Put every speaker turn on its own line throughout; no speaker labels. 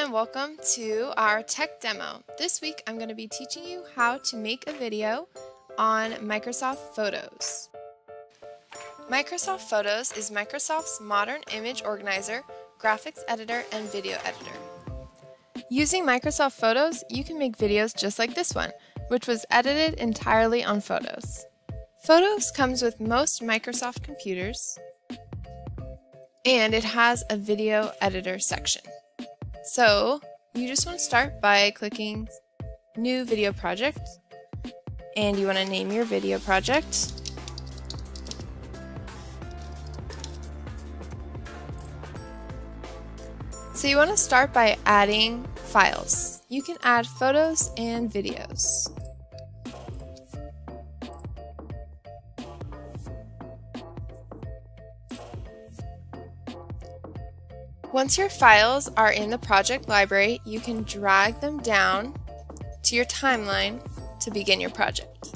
and welcome to our tech demo. This week I'm going to be teaching you how to make a video on Microsoft Photos. Microsoft Photos is Microsoft's modern image organizer, graphics editor, and video editor. Using Microsoft Photos, you can make videos just like this one, which was edited entirely on Photos. Photos comes with most Microsoft computers, and it has a video editor section. So you just want to start by clicking New Video Project, and you want to name your video project. So you want to start by adding files. You can add photos and videos. Once your files are in the project library, you can drag them down to your timeline to begin your project.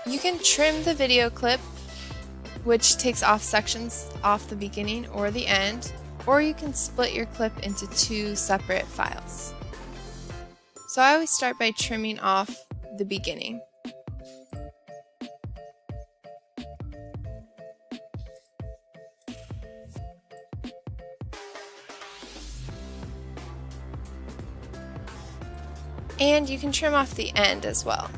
You can trim the video clip, which takes off sections off the beginning or the end, or you can split your clip into two separate files. So I always start by trimming off the beginning. And you can trim off the end as well.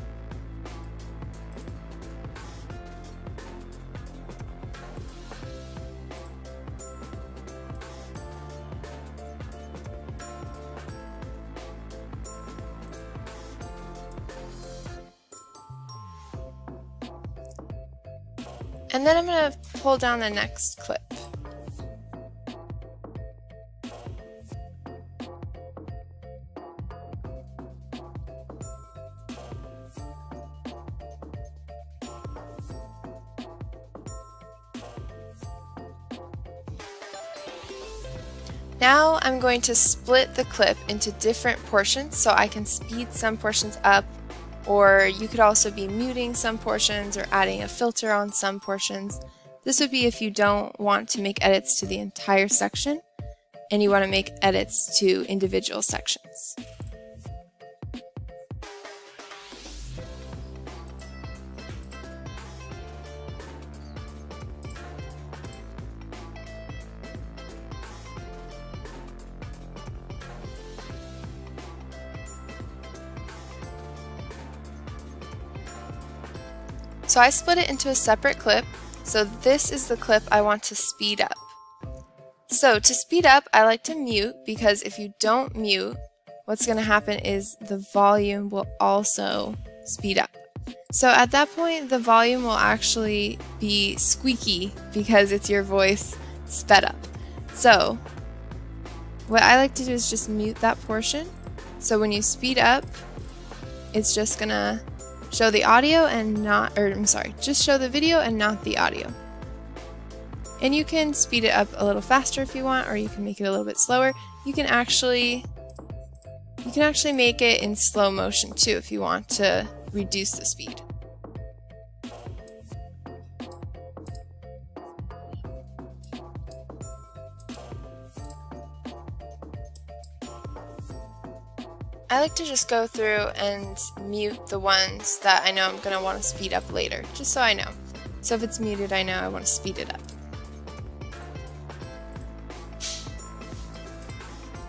And then I'm going to pull down the next clip. Now I'm going to split the clip into different portions so I can speed some portions up, or you could also be muting some portions or adding a filter on some portions. This would be if you don't want to make edits to the entire section and you want to make edits to individual sections. So I split it into a separate clip, so this is the clip I want to speed up. So to speed up, I like to mute, because if you don't mute, what's going to happen is the volume will also speed up. So at that point, the volume will actually be squeaky because it's your voice sped up. So what I like to do is just mute that portion. So when you speed up, it's just going to show the audio and not, just show the video and not the audio. And you can speed it up a little faster if you want, or you can make it a little bit slower. You can actually make it in slow motion too if you want to reduce the speed. I like to just go through and mute the ones that I know I'm going to want to speed up later, just so I know. So if it's muted, I know I want to speed it up.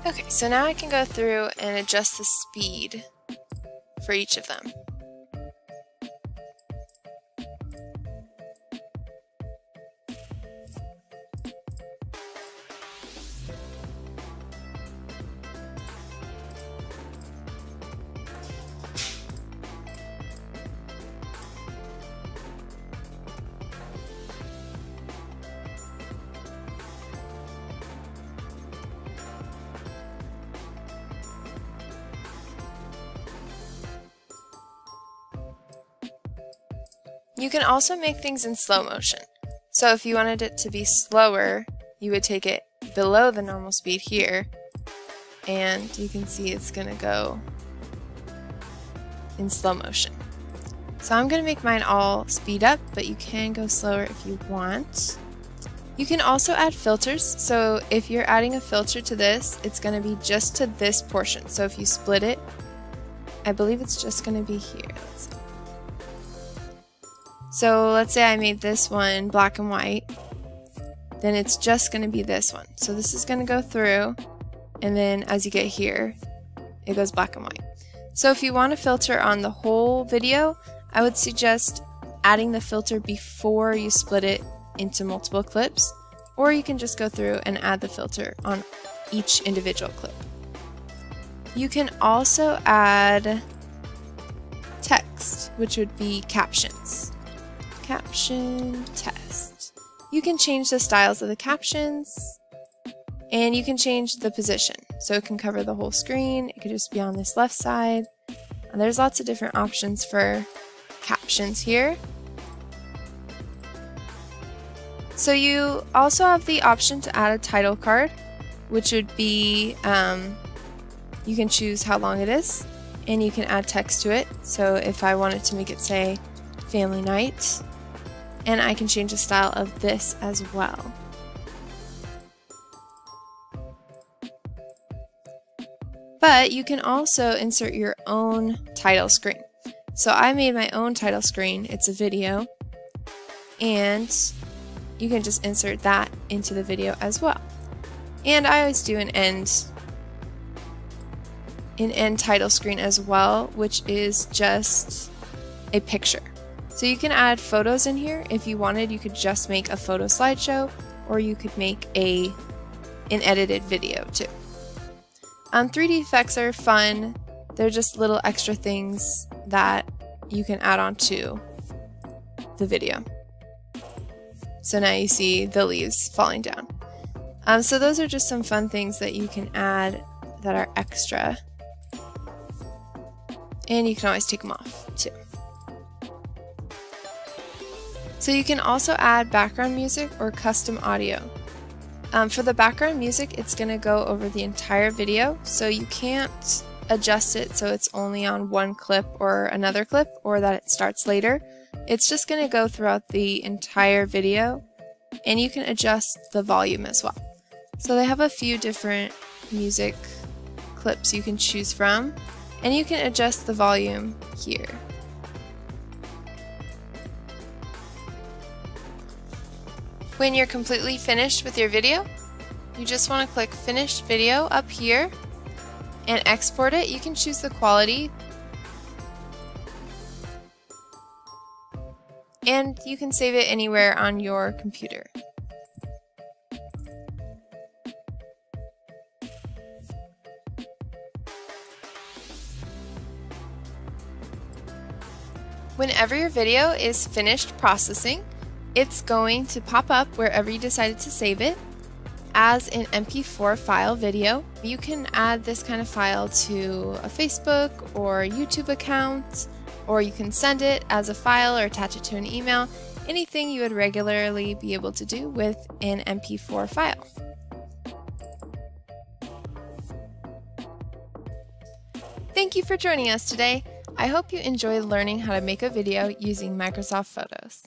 Okay, so now I can go through and adjust the speed for each of them. You can also make things in slow motion. So if you wanted it to be slower, you would take it below the normal speed here, and you can see it's going to go in slow motion. So I'm going to make mine all speed up, but you can go slower if you want. You can also add filters, so if you're adding a filter to this, it's going to be just to this portion. So if you split it, I believe it's just going to be here. Let's see. So let's say I made this one black and white, then it's just going to be this one. So this is going to go through, and then as you get here, it goes black and white. So if you want to filter on the whole video, I would suggest adding the filter before you split it into multiple clips, or you can just go through and add the filter on each individual clip. You can also add text, which would be captions. Caption test. You can change the styles of the captions, and you can change the position. So it can cover the whole screen, it could just be on this left side. And there's lots of different options for captions here. So you also have the option to add a title card, which would be, you can choose how long it is, and you can add text to it. So if I wanted to make it say family night, and I can change the style of this as well. But you can also insert your own title screen. So I made my own title screen. It's a video, and you can just insert that into the video as well. And I always do an end title screen as well, which is just a picture. So you can add photos in here. If you wanted, you could just make a photo slideshow, or you could make an edited video too. 3D effects are fun. They're just little extra things that you can add on to the video. So now you see the leaves falling down. So those are just some fun things that you can add that are extra. And you can always take them off too. So you can also add background music or custom audio. For the background music, it's going to go over the entire video, so you can't adjust it so it's only on one clip or another clip, or that it starts later. It's just going to go throughout the entire video, and you can adjust the volume as well. So they have a few different music clips you can choose from, and you can adjust the volume here. When you're completely finished with your video, you just want to click Finish Video up here and export it. You can choose the quality, and you can save it anywhere on your computer. Whenever your video is finished processing, it's going to pop up wherever you decided to save it as an MP4 file video. You can add this kind of file to a Facebook or YouTube account, or you can send it as a file or attach it to an email, anything you would regularly be able to do with an MP4 file. Thank you for joining us today. I hope you enjoyed learning how to make a video using Microsoft Photos.